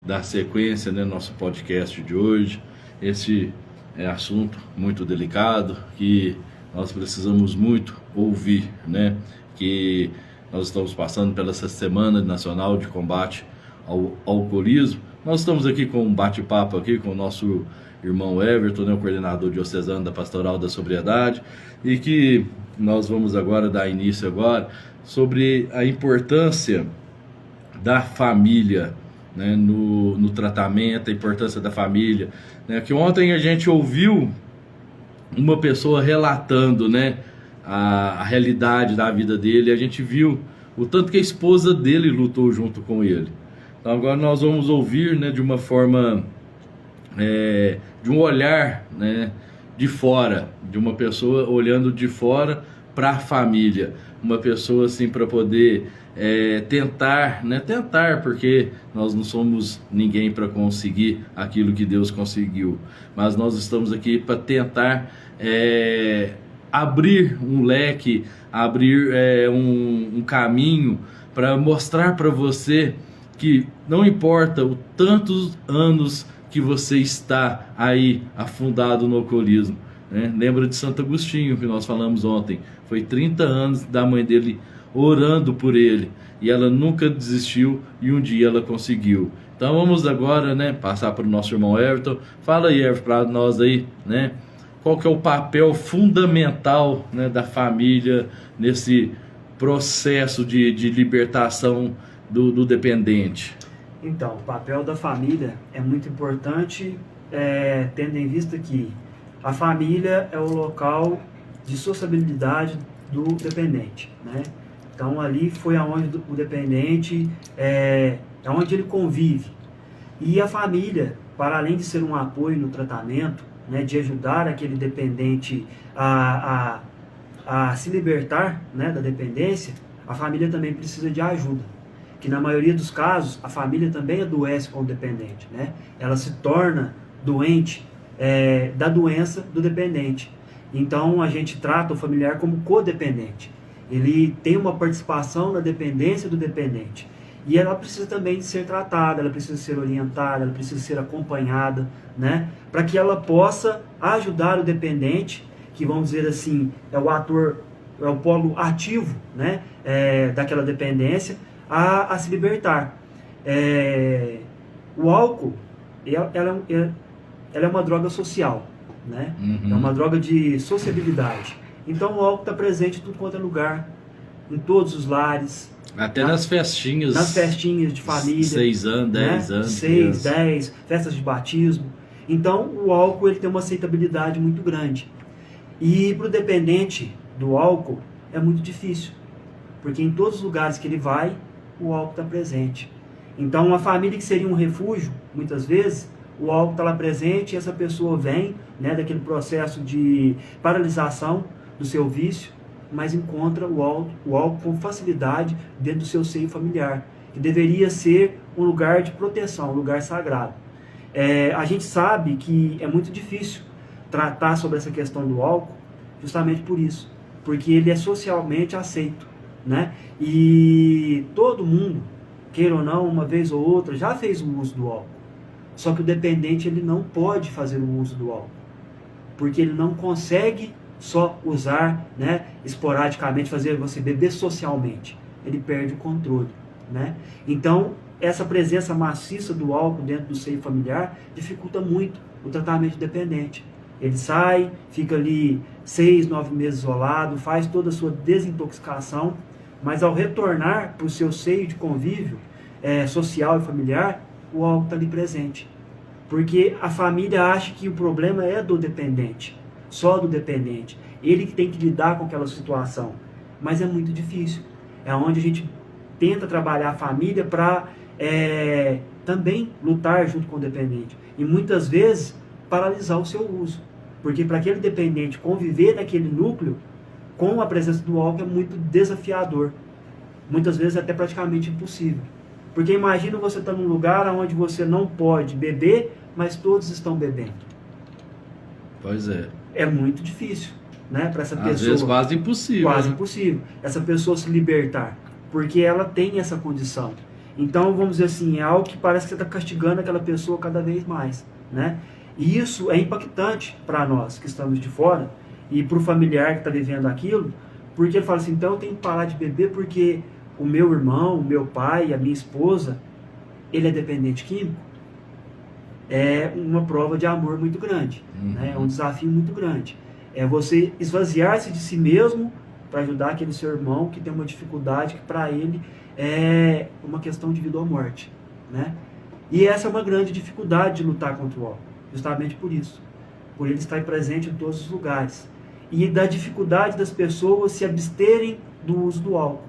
dar sequência, né, no nosso podcast de hoje. Esse é assunto muito delicado que nós precisamos muito ouvir, né? Que nós estamos passando pela essa Semana Nacional de Combate ao Alcoolismo. Nós estamos aqui com um bate-papo aqui com o nosso irmão Everton, né, o coordenador diocesano da Pastoral da Sobriedade, e que nós vamos agora dar início agora sobre a importância da família, né, no tratamento, a importância da família, né, que ontem a gente ouviu uma pessoa relatando, né, a realidade da vida dele, a gente viu o tanto que a esposa dele lutou junto com ele. Então agora nós vamos ouvir, né, de uma forma, de um olhar, né, de fora, de uma pessoa olhando de fora para a família, uma pessoa assim para poder tentar, porque nós não somos ninguém para conseguir aquilo que Deus conseguiu, mas nós estamos aqui para tentar abrir um leque, abrir um caminho para mostrar para você que não importa o tantos anos que você está aí afundado no alcoolismo, né? Lembra de Santo Agostinho, que nós falamos ontem, foi 30 anos da mãe dele orando por ele, e ela nunca desistiu, e um dia ela conseguiu. Então vamos agora, né, passar para o nosso irmão Everton. Fala aí, Everton, para nós aí, né, qual que é o papel fundamental, né, da família nesse processo de libertação do dependente. Então, o papel da família é muito importante, tendo em vista que a família é o local de sociabilidade do dependente, né? Então ali foi aonde o dependente é onde ele convive. E a família, para além de ser um apoio no tratamento, né, de ajudar aquele dependente a se libertar, né, da dependência, a família também precisa de ajuda. Que na maioria dos casos a família também adoece com o dependente, né? Ela se torna doente da doença do dependente. Então a gente trata o familiar como codependente. Ele tem uma participação na dependência do dependente. E ela precisa também de ser tratada, ela precisa ser orientada, ela precisa ser acompanhada, né? Para que ela possa ajudar o dependente, que vamos dizer assim, é o ator, é o polo ativo, né, daquela dependência, a se libertar. O álcool, ela é uma droga social, né? É uma droga de sociabilidade. Então o álcool está presente em tudo quanto é lugar, em todos os lares. Até nas festinhas. Nas festinhas de família. 6 anos, 10 anos. 6, 10, festas de batismo. Então o álcool ele tem uma aceitabilidade muito grande. E para o dependente do álcool é muito difícil, porque em todos os lugares que ele vai, o álcool está presente. Então uma família que seria um refúgio, muitas vezes, o álcool está lá presente e essa pessoa vem, né, daquele processo de paralisação do seu vício, mas encontra o álcool com facilidade dentro do seu seio familiar, que deveria ser um lugar de proteção, um lugar sagrado. A gente sabe que é muito difícil tratar sobre essa questão do álcool, justamente por isso, porque ele é socialmente aceito, né? E todo mundo, queira ou não, uma vez ou outra, já fez o uso do álcool. Só que o dependente ele não pode fazer o uso do álcool, porque ele não consegue só usar, né, esporadicamente, fazer você beber socialmente. Ele perde o controle, né? Então, essa presença maciça do álcool dentro do seio familiar dificulta muito o tratamento do dependente. Ele sai, fica ali 6, 9 meses isolado, faz toda a sua desintoxicação, mas ao retornar para o seu seio de convívio social e familiar, o álcool está ali presente. Porque a família acha que o problema é do dependente, só do dependente. Ele que tem que lidar com aquela situação. Mas é muito difícil. É onde a gente tenta trabalhar a família para também lutar junto com o dependente. E muitas vezes paralisar o seu uso. Porque para aquele dependente conviver naquele núcleo, com a presença do álcool é muito desafiador. Muitas vezes até praticamente impossível. Porque imagina você estar num lugar onde você não pode beber, mas todos estão bebendo. Pois é. É muito difícil, né, para essa pessoa. Às vezes quase impossível. Quase né? impossível. Essa pessoa se libertar. Porque ela tem essa condição. Então, vamos dizer assim, é algo que parece que você está castigando aquela pessoa cada vez mais, né? E isso é impactante para nós que estamos de fora e para o familiar que está vivendo aquilo, porque ele fala assim, então eu tenho que parar de beber porque o meu irmão, o meu pai, a minha esposa, ele é dependente químico. É uma prova de amor muito grande, né? É um desafio muito grande. É você esvaziar-se de si mesmo para ajudar aquele seu irmão que tem uma dificuldade que para ele é uma questão de vida ou morte, né? E essa é uma grande dificuldade de lutar contra o álcool, justamente por isso, por ele estar presente em todos os lugares. E da dificuldade das pessoas se absterem do uso do álcool,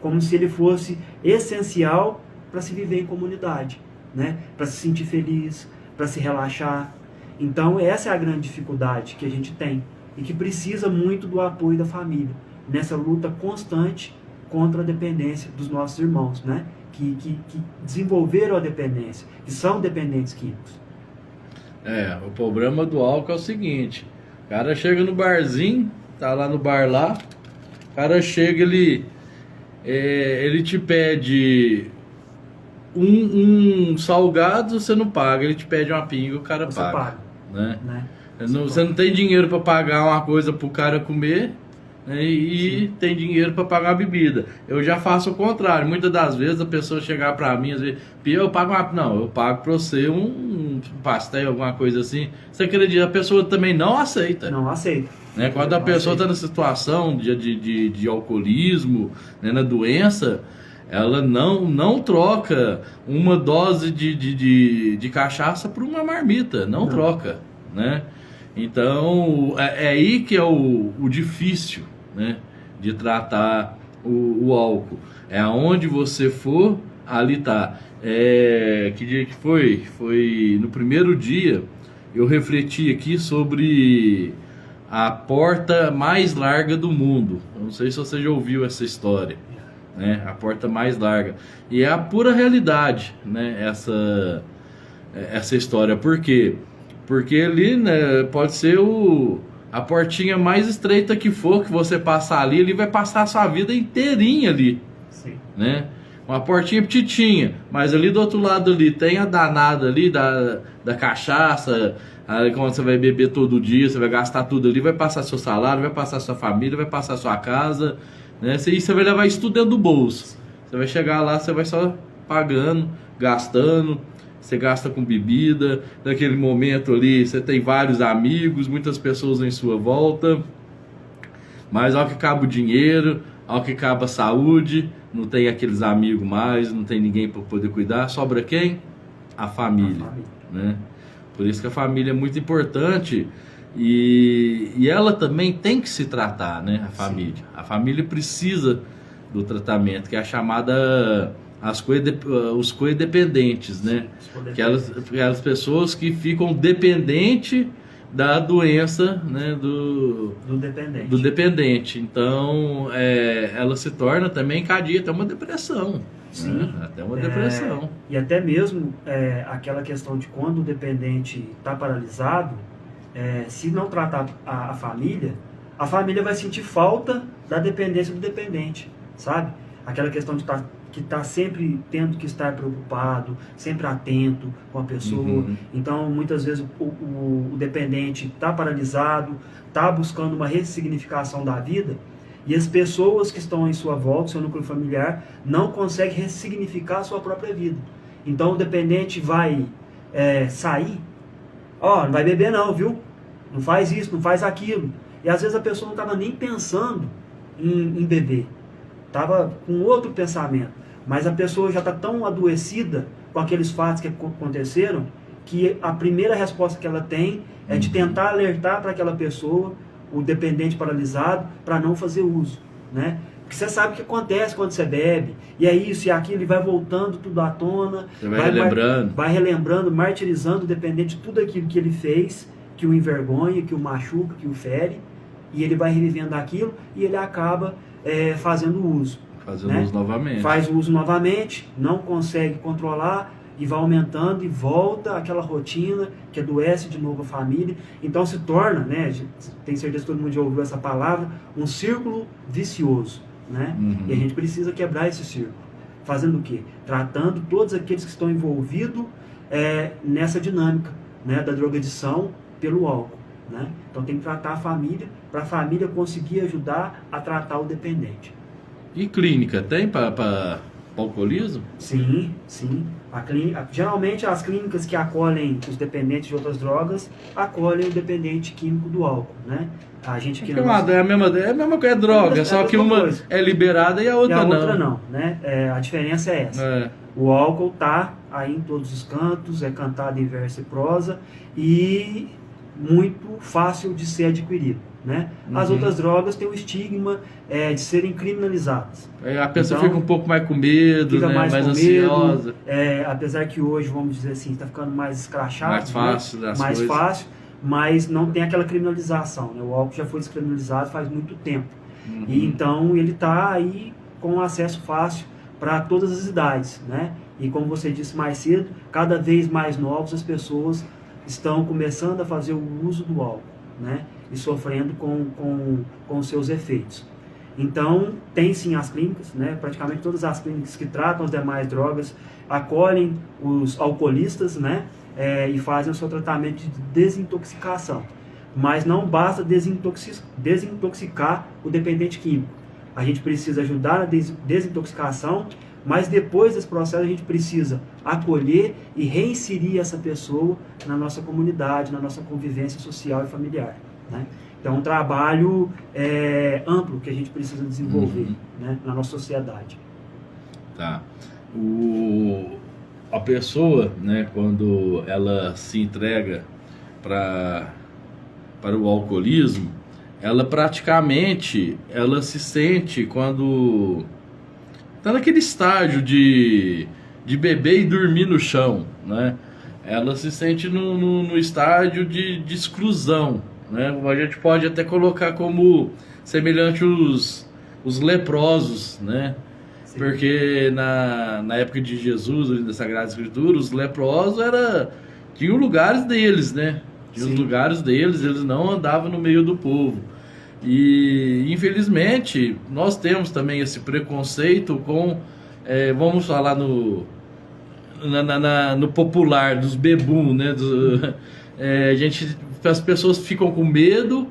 como se ele fosse essencial para se viver em comunidade, né? Para se sentir feliz, para se relaxar. Então essa é a grande dificuldade que a gente tem e que precisa muito do apoio da família, nessa luta constante contra a dependência dos nossos irmãos, né? Que desenvolveram a dependência, que são dependentes químicos. O problema do álcool é o seguinte, o cara chega no barzinho, tá lá no bar lá, o cara chega, ele te pede um salgado, você não paga, ele te pede uma pinga, o cara Você paga. Né? Você não tem dinheiro para pagar uma coisa pro cara comer, né? E Sim. tem dinheiro para pagar a bebida. Eu já faço o contrário. Muitas das vezes a pessoa chegar para mim, às vezes, eu pago eu pago para você um pastel, alguma coisa assim. Você acredita? A pessoa também não aceita. Não aceita. Né? Quando a pessoa está na situação de alcoolismo, né, na doença, ela não troca uma dose de cachaça por uma marmita, não troca, né? Então é aí que é o difícil, né, de tratar o álcool. É aonde você for, ali tá. Que dia que foi? Foi no primeiro dia, eu refleti aqui sobre a porta mais larga do mundo. Eu não sei se você já ouviu essa história, né? A porta mais larga. E é a pura realidade, né? Essa história. Por quê? Porque ali, né, pode ser a portinha mais estreita que for, que você passar ali, ele vai passar a sua vida inteirinha ali. Sim. Né? Uma portinha petitinha, mas ali do outro lado ali tem a danada ali da cachaça. Aí quando você vai beber todo dia, você vai gastar tudo ali, vai passar seu salário, vai passar sua família, vai passar sua casa, né? E você vai levar isso tudo dentro do bolso. Você vai chegar lá, você vai só pagando, gastando. Você gasta com bebida, naquele momento ali você tem vários amigos, muitas pessoas em sua volta, mas ao que acaba o dinheiro, ao que acaba a saúde, não tem aqueles amigos mais, não tem ninguém para poder cuidar, sobra quem? A família, né? Por isso que a família é muito importante e ela também tem que se tratar, né? A família. Sim. A família precisa do tratamento, que é a chamada... os coedependentes, né? Aquelas pessoas que ficam dependentes da doença, né? do dependente. Então, ela se torna também encadeia até uma depressão. Sim. Né? Até uma depressão. E até mesmo aquela questão de quando o dependente está paralisado, se não tratar a família vai sentir falta da dependência do dependente, sabe? Aquela questão de que está sempre tendo que estar preocupado, sempre atento com a pessoa. Uhum. Então, muitas vezes, o dependente está paralisado, está buscando uma ressignificação da vida, e as pessoas que estão em sua volta, seu núcleo familiar, não conseguem ressignificar a sua própria vida. Então, o dependente vai sair, não vai beber não, viu? Não faz isso, não faz aquilo. E às vezes a pessoa não estava nem pensando em beber. Estava com outro pensamento, mas a pessoa já está tão adoecida com aqueles fatos que aconteceram, que a primeira resposta que ela tem é de tentar alertar para aquela pessoa, o dependente paralisado, para não fazer uso, né? Porque você sabe o que acontece quando você bebe, e é isso e aquilo, e vai voltando tudo à tona, você vai relembrando, martirizando o dependente, tudo aquilo que ele fez, que o envergonha, que o machuca, que o fere, e ele vai revivendo aquilo, e ele acaba fazendo uso. Uso novamente. Faz o uso novamente, não consegue controlar e vai aumentando e volta àquela rotina que adoece de novo a família. Então se torna, né, tem certeza que todo mundo já ouviu essa palavra, um círculo vicioso, né? Uhum. E a gente precisa quebrar esse círculo. Fazendo o quê? Tratando todos aqueles que estão envolvidos nessa dinâmica, né, da drogadição pelo álcool, né? Então tem que tratar a família, para a família conseguir ajudar a tratar o dependente. E clínica tem para alcoolismo? Sim, sim. Geralmente as clínicas que acolhem os dependentes de outras drogas acolhem o dependente químico do álcool, né? A gente aqui é a mesma coisa, é droga, só que uma coisa. É liberada e a outra não, né? A diferença é essa. O álcool tá aí em todos os cantos, é cantado em verso e prosa e muito fácil de ser adquirido, né? As outras drogas têm o estigma de serem criminalizadas. A pessoa fica um pouco mais com medo, fica né? mais ansiosa. Medo, apesar que hoje, vamos dizer assim, está ficando mais escrachado, mais fácil, né? mais fácil, mas não tem aquela criminalização, né? O álcool já foi descriminalizado faz muito tempo. E então ele está aí com acesso fácil para todas as idades, né? E como você disse mais cedo, cada vez mais novos as pessoas estão começando a fazer o uso do álcool, né? E sofrendo com seus efeitos. Então, tem sim as clínicas, né? Praticamente todas as clínicas que tratam as demais drogas acolhem os alcoolistas, né? E fazem o seu tratamento de desintoxicação. Mas não basta desintoxicar o dependente químico. A gente precisa ajudar na desintoxicação, mas depois desse processo a gente precisa acolher e reinserir essa pessoa na nossa comunidade, na nossa convivência social e familiar, né? Então, é um trabalho amplo que a gente precisa desenvolver, né, na nossa sociedade. Tá. A pessoa, né, quando ela se entrega para o alcoolismo, ela praticamente se sente quando está naquele estágio de beber e dormir no chão, né? Ela se sente no estágio de exclusão, né? A gente pode até colocar como semelhante os leprosos, né? Sim. Porque na época de Jesus, da Sagrada Escritura, os leprosos tinham lugares deles, né? Tinha os lugares deles, eles não andavam no meio do povo. E infelizmente nós temos também esse preconceito com, vamos falar no popular, dos bebum, né? As pessoas ficam com medo,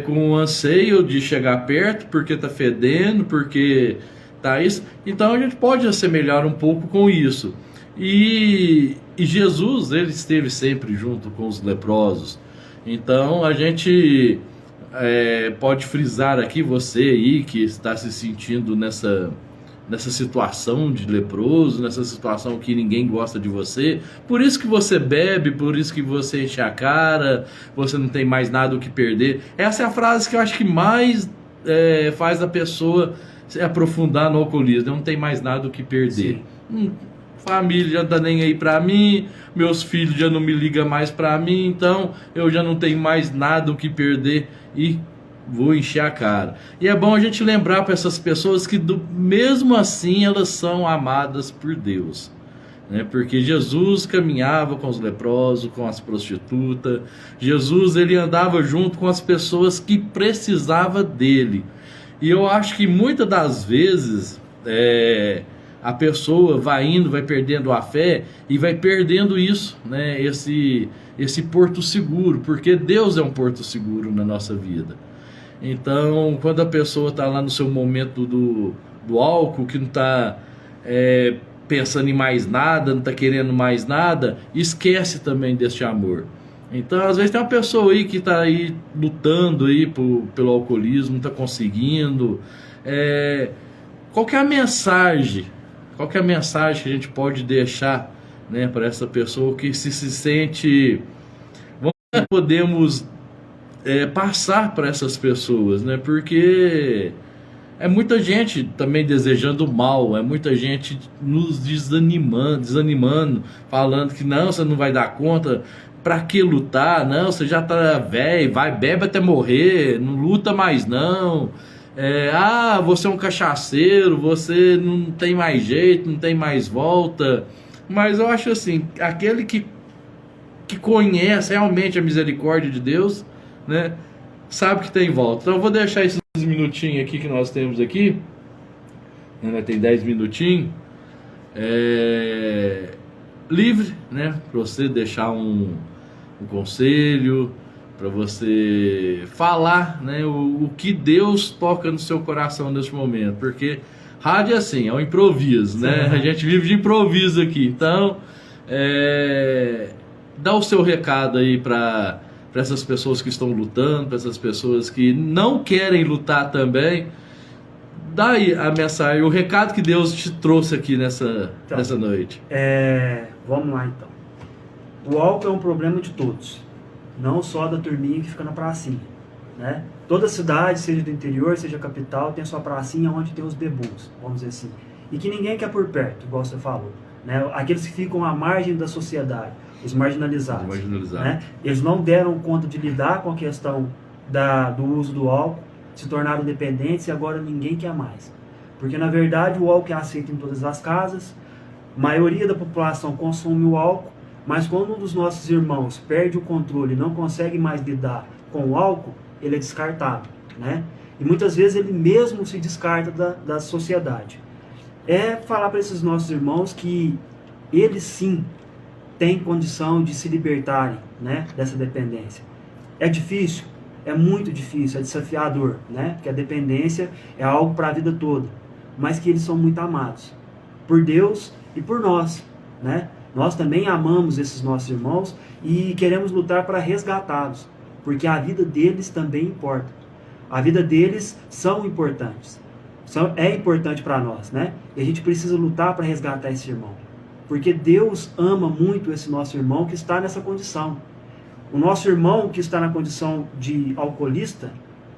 com anseio de chegar perto, porque tá fedendo, porque tá isso. Então a gente pode assemelhar um pouco com isso. E Jesus, ele esteve sempre junto com os leprosos. Então a gente pode frisar aqui, você aí que está se sentindo nessa situação de leproso, nessa situação que ninguém gosta de você, por isso que você bebe, por isso que você enche a cara, você não tem mais nada o que perder. Essa é a frase que eu acho que mais faz a pessoa se aprofundar no alcoolismo. Não tem mais nada o que perder. Família já não tá nem aí pra mim, meus filhos já não me ligam mais pra mim, então eu já não tenho mais nada o que perder e vou encher a cara. E é bom a gente lembrar para essas pessoas que mesmo assim elas são amadas por Deus, né? Porque Jesus caminhava com os leprosos, com as prostitutas. Jesus, ele andava junto com as pessoas que precisavam dele. E eu acho que muitas das vezes a pessoa vai perdendo a fé e vai perdendo isso, né? Esse porto seguro, porque Deus é um porto seguro na nossa vida. Então, quando a pessoa está lá no seu momento do álcool, que não está pensando em mais nada, não está querendo mais nada, esquece também deste amor. Então, às vezes tem uma pessoa aí que está aí lutando aí pelo alcoolismo, não está conseguindo. Qual que é a mensagem? Qual que é a mensagem que a gente pode deixar, né, para essa pessoa que se sente... Podemos passar para essas pessoas, né? Porque é muita gente também desejando mal, é muita gente nos desanimando, falando que não, você não vai dar conta, para que lutar? Não, você já tá velho, bebe até morrer, não luta mais não. Você é um cachaceiro, você não tem mais jeito, não tem mais volta. Mas eu acho assim, aquele que conhece realmente a misericórdia de Deus, né, sabe que tem volta. Então eu vou deixar esses minutinhos aqui que nós temos aqui, ainda tem 10 minutinhos, livre, né, para você deixar um conselho, para você falar, né, o que Deus toca no seu coração nesse momento, porque rádio é assim, é um improviso, né? A gente vive de improviso aqui, então dá o seu recado aí para essas pessoas que estão lutando, para essas pessoas que não querem lutar também. Dá aí a mensagem, o recado que Deus te trouxe aqui nessa noite. Vamos lá então. O álcool é um problema de todos, não só da turminha que fica na pracinha, né? Toda cidade, seja do interior, seja capital, tem a sua pracinha onde tem os bebuns, vamos dizer assim. E que ninguém quer por perto, igual você falou, né? Aqueles que ficam à margem da sociedade, os marginalizados. Né? Eles não deram conta de lidar com a questão do uso do álcool, se tornaram dependentes e agora ninguém quer mais. Porque na verdade o álcool é aceito em todas as casas, a maioria da população consome o álcool, mas quando um dos nossos irmãos perde o controle e não consegue mais lidar com o álcool, ele é descartado, né? E muitas vezes ele mesmo se descarta da sociedade. Falar para esses nossos irmãos que eles sim têm condição de se libertarem, né, dessa dependência. É difícil? É muito difícil, é desafiador, né? Porque a dependência é algo para a vida toda, mas que eles são muito amados por Deus e por nós, né? Nós também amamos esses nossos irmãos e queremos lutar para resgatá-los, porque a vida deles também importa. A vida deles são importantes. É importante para nós, né? E a gente precisa lutar para resgatar esse irmão. Porque Deus ama muito esse nosso irmão que está nessa condição. O nosso irmão que está na condição de alcoolista,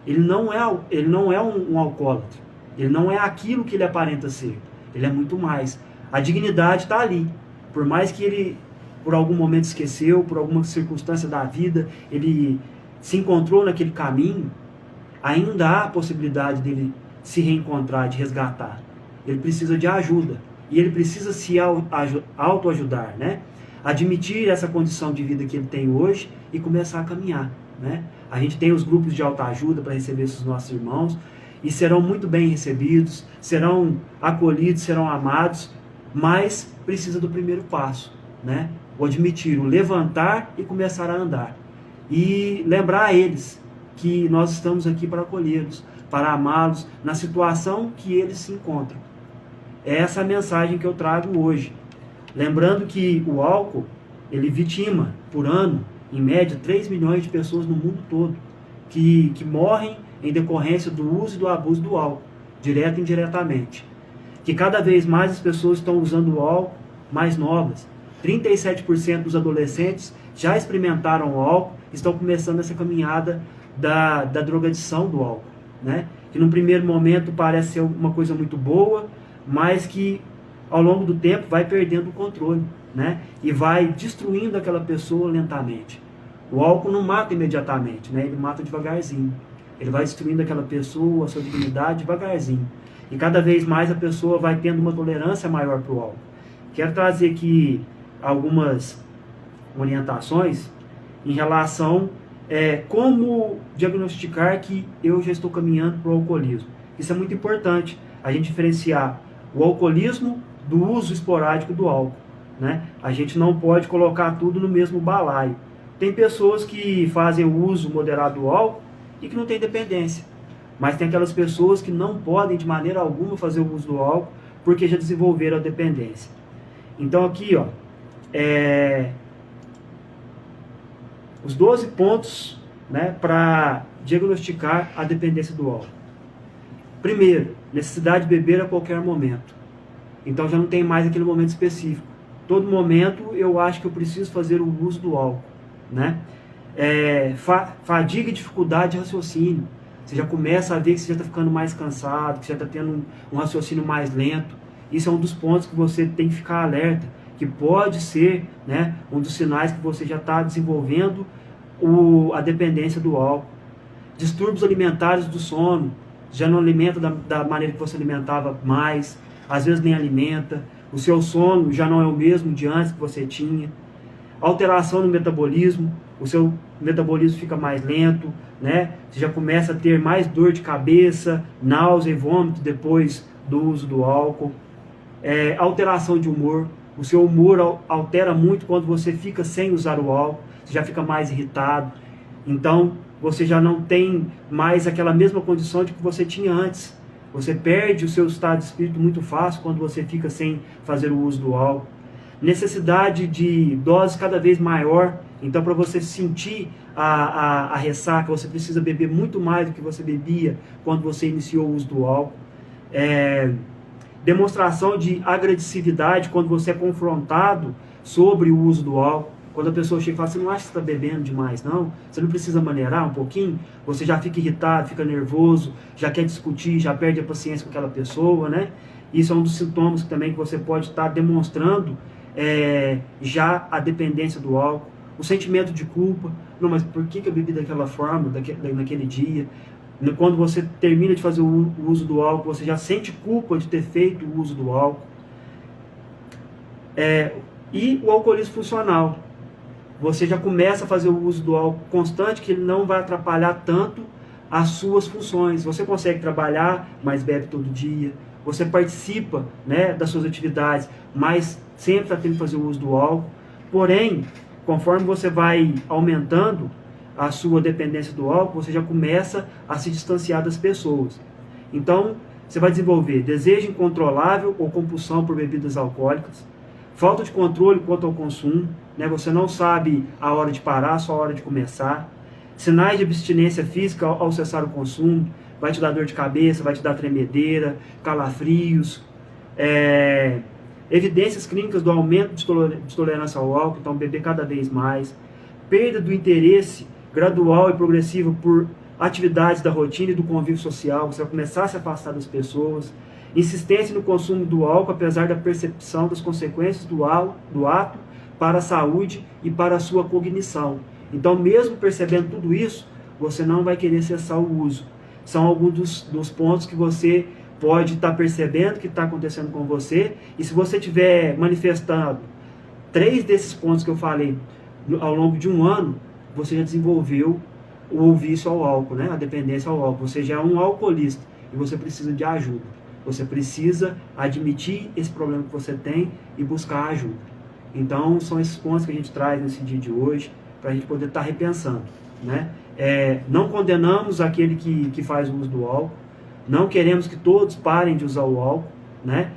ele não é um alcoólatra. Ele não é aquilo que ele aparenta ser. Ele é muito mais. A dignidade está ali. Por mais que ele, por algum momento, esqueceu, por alguma circunstância da vida, ele se encontrou naquele caminho, ainda há a possibilidade dele se reencontrar, de resgatar. Ele precisa de ajuda. E ele precisa se autoajudar, né? Admitir essa condição de vida que ele tem hoje e começar a caminhar, né? A gente tem os grupos de autoajuda para receber esses nossos irmãos e serão muito bem recebidos, serão acolhidos, serão amados, mas precisa do primeiro passo, né? O admitir, o levantar e começar a andar. E lembrar a eles que nós estamos aqui para acolhê-los, para amá-los na situação que eles se encontram. É essa a mensagem que eu trago hoje. Lembrando que o álcool, ele vitima por ano, em média, 3 milhões de pessoas no mundo todo, que morrem em decorrência do uso e do abuso do álcool, direto e indiretamente. Que cada vez mais as pessoas estão usando o álcool mais novas. 37% dos adolescentes já experimentaram o álcool, estão começando essa caminhada da drogadição do álcool, né? Que no primeiro momento parece ser uma coisa muito boa, mas que ao longo do tempo vai perdendo o controle, né? E vai destruindo aquela pessoa lentamente. O álcool não mata imediatamente, né? Ele mata devagarzinho. Ele vai destruindo aquela pessoa, a sua dignidade devagarzinho. E cada vez mais a pessoa vai tendo uma tolerância maior para o álcool. Quero trazer aqui algumas orientações em relação como diagnosticar que eu já estou caminhando para o alcoolismo. Isso é muito importante, a gente diferenciar o alcoolismo do uso esporádico do álcool, né? A gente não pode colocar tudo no mesmo balaio. Tem pessoas que fazem o uso moderado do álcool e que não têm dependência. Mas tem aquelas pessoas que não podem de maneira alguma fazer o uso do álcool porque já desenvolveram a dependência. Então aqui, ó, os 12 pontos, né, para diagnosticar a dependência do álcool. Primeiro, necessidade de beber a qualquer momento. Então já não tem mais aquele momento específico. Todo momento eu acho que eu preciso fazer o uso do álcool, né? Fadiga e dificuldade de raciocínio. Você já começa a ver que você já está ficando mais cansado, que você já está tendo um raciocínio mais lento. Isso é um dos pontos que você tem que ficar alerta, que pode ser, né, um dos sinais que você já está desenvolvendo a dependência do álcool. Distúrbios alimentares do sono, já não alimenta da maneira que você alimentava mais, às vezes nem alimenta, o seu sono já não é o mesmo de antes que você tinha. Alteração no metabolismo, o seu metabolismo fica mais lento, né? Você já começa a ter mais dor de cabeça, náusea e vômito depois do uso do álcool. Alteração de humor. O seu humor altera muito quando você fica sem usar o álcool, você já fica mais irritado. Então, você já não tem mais aquela mesma condição de que você tinha antes. Você perde o seu estado de espírito muito fácil quando você fica sem fazer o uso do álcool. Necessidade de dose cada vez maior. Então, para você sentir a ressaca, você precisa beber muito mais do que você bebia quando você iniciou o uso do álcool. Demonstração de agressividade quando você é confrontado sobre o uso do álcool. Quando a pessoa chega e fala, você não acha que você está bebendo demais, não? Você não precisa maneirar um pouquinho? Você já fica irritado, fica nervoso, já quer discutir, já perde a paciência com aquela pessoa, né? Isso é um dos sintomas também que você pode estar demonstrando já a dependência do álcool. O sentimento de culpa. Não, mas por que eu bebi daquela forma, naquele dia? Quando você termina de fazer o uso do álcool, você já sente culpa de ter feito o uso do álcool. E o alcoolismo funcional. Você já começa a fazer o uso do álcool constante, que ele não vai atrapalhar tanto as suas funções. Você consegue trabalhar, mas bebe todo dia. Você participa, né, das suas atividades, mas sempre está tendo que fazer o uso do álcool. Porém, conforme você vai aumentando a sua dependência do álcool, você já começa a se distanciar das pessoas. Então, você vai desenvolver desejo incontrolável ou compulsão por bebidas alcoólicas, falta de controle quanto ao consumo, né? Você não sabe a hora de parar, só a hora de começar. Sinais de abstinência física ao cessar o consumo, vai te dar dor de cabeça, vai te dar tremedeira, calafrios, evidências clínicas do aumento de tolerância ao álcool, então beber cada vez mais, perda do interesse gradual e progressiva por atividades da rotina e do convívio social, você vai começar a se afastar das pessoas, insistência no consumo do álcool, apesar da percepção das consequências do ato para a saúde e para a sua cognição. Então, mesmo percebendo tudo isso, você não vai querer cessar o uso. São alguns dos pontos que você pode estar percebendo que está acontecendo com você, e se você estiver manifestando 3 desses pontos que eu falei ao longo de um ano, você já desenvolveu o vício ao álcool, né? A dependência ao álcool. Você já é um alcoolista e você precisa de ajuda. Você precisa admitir esse problema que você tem e buscar ajuda. Então, são esses pontos que a gente traz nesse dia de hoje, para a gente poder estar repensando, né? Não condenamos aquele que faz o uso do álcool, não queremos que todos parem de usar o álcool, né?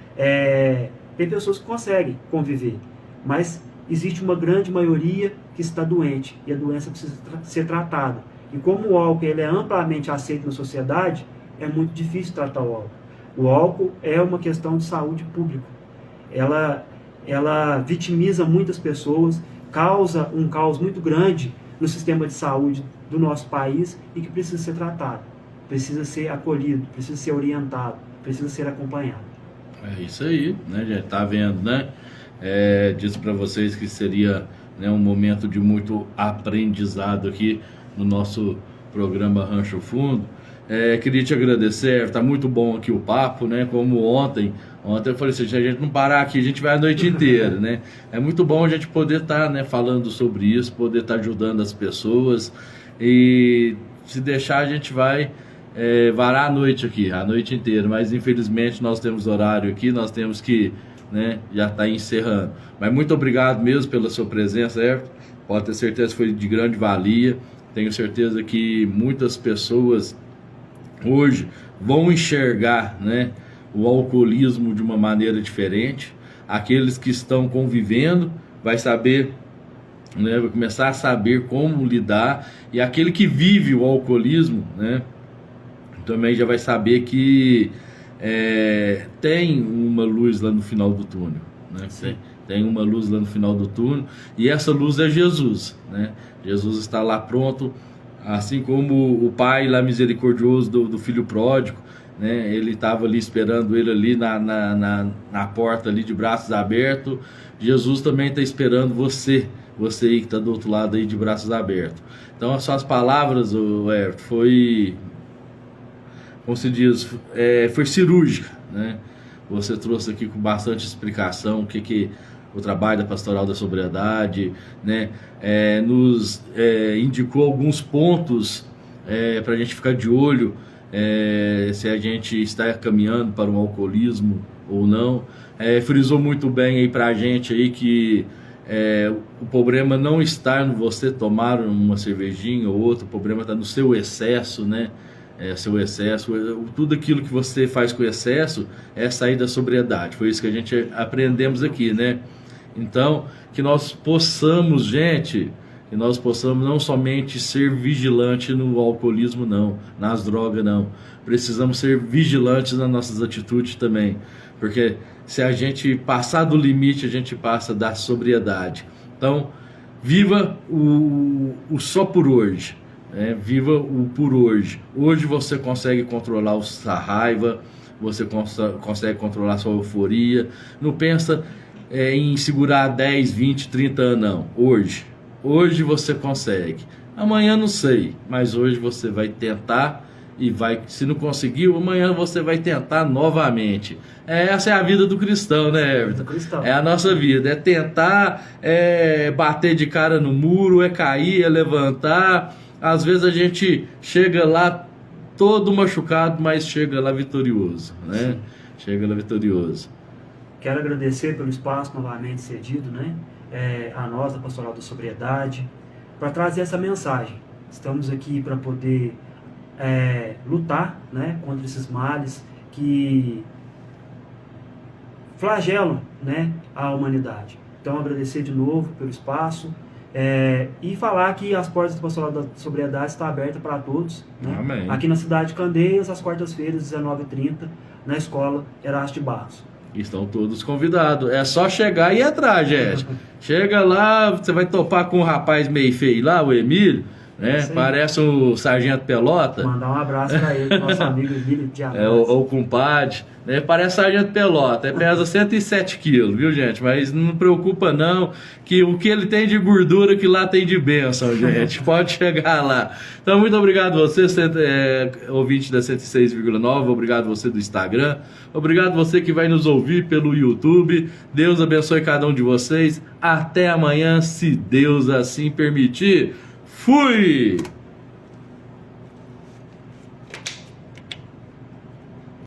Tem pessoas que conseguem conviver, mas existe uma grande maioria que está doente, e a doença precisa ser tratada. E como o álcool ele é amplamente aceito na sociedade, é muito difícil tratar o álcool. O álcool é uma questão de saúde pública. Ela vitimiza muitas pessoas, causa um caos muito grande no sistema de saúde do nosso país e que precisa ser tratado, precisa ser acolhido, precisa ser orientado, precisa ser acompanhado. É isso aí, né? Já está vendo, né? Disse para vocês que seria, né, um momento de muito aprendizado aqui no nosso programa Rancho Fundo. Queria te agradecer, está muito bom aqui o papo, né? Como ontem eu falei assim, se a gente não parar aqui, a gente vai a noite inteira, né? É muito bom a gente poder estar, né, falando sobre isso, poder estar ajudando as pessoas, e se deixar a gente vai varar a noite aqui, a noite inteira, mas infelizmente nós temos horário aqui, nós temos que, né, já está encerrando. Mas muito obrigado mesmo pela sua presença, Everton. Pode ter certeza que foi de grande valia. Tenho certeza que muitas pessoas hoje vão enxergar, né, o alcoolismo de uma maneira diferente. Aqueles que estão convivendo vai saber, né, vai começar a saber como lidar, e aquele que vive o alcoolismo, né, também já vai saber que tem uma luz lá no final do túnel, né? Tem uma luz lá no final do túnel, e essa luz é Jesus, né? Jesus está lá pronto, assim como o pai lá misericordioso do filho pródigo, né? Ele estava ali esperando ele ali na porta ali de braços abertos. Jesus também está esperando você aí que está do outro lado aí de braços abertos. Então as suas palavras, Everton, foi, como se diz, foi cirúrgica, né? Você trouxe aqui com bastante explicação o que o trabalho da Pastoral da Sobriedade, né? Nos indicou alguns pontos para a gente ficar de olho se a gente está caminhando para um alcoolismo ou não. Frisou muito bem aí para a gente aí que o problema não está no você tomar uma cervejinha ou outra, o problema está no seu excesso, né? Seu excesso, tudo aquilo que você faz com excesso é sair da sobriedade. Foi isso que a gente aprendemos aqui, né? Então, que nós possamos, gente, que nós possamos não somente ser vigilantes no alcoolismo, não, nas drogas, não. Precisamos ser vigilantes nas nossas atitudes também, porque se a gente passar do limite, a gente passa da sobriedade. Então, viva o só por hoje. Viva o por hoje. Hoje você consegue controlar a raiva, você consegue controlar a sua euforia. Não pensa em segurar 10, 20, 30 anos, não. Hoje você consegue. Amanhã não sei, mas hoje você vai tentar e vai. Se não conseguiu, amanhã você vai tentar novamente. Essa é a vida do cristão, né, Everton? É a nossa vida. É tentar, bater de cara no muro, cair, levantar. Às vezes a gente chega lá todo machucado, mas chega lá vitorioso, né? Chega lá vitorioso. Quero agradecer pelo espaço novamente cedido, né? A nós, da Pastoral da Sobriedade, para trazer essa mensagem. Estamos aqui para poder lutar, né, contra esses males que flagelam, né, a humanidade. Então, agradecer de novo pelo espaço. E falar que as portas do Pastoral da Sobriedade estão abertas para todos, né? Amém. Aqui na cidade de Candeias, às quartas-feiras, 19h30, na escola Erasto de Barros. Estão todos convidados. É só chegar e entrar, gente. Chega lá, você vai topar com um rapaz meio feio lá, o Emílio, né? Parece um Sargento Pelota. Mandar um abraço para ele, nosso amigo Emílio Diamante. O compadre, né? Parece Sargento Pelota. Pesa 107 quilos, viu, gente? Mas não preocupa não, que o que ele tem de gordura, que lá tem de bênção, gente. Pode chegar lá. Então, muito obrigado a você, ouvinte da 106,9. Obrigado você do Instagram. Obrigado você que vai nos ouvir pelo YouTube. Deus abençoe cada um de vocês. Até amanhã, se Deus assim permitir. Fui!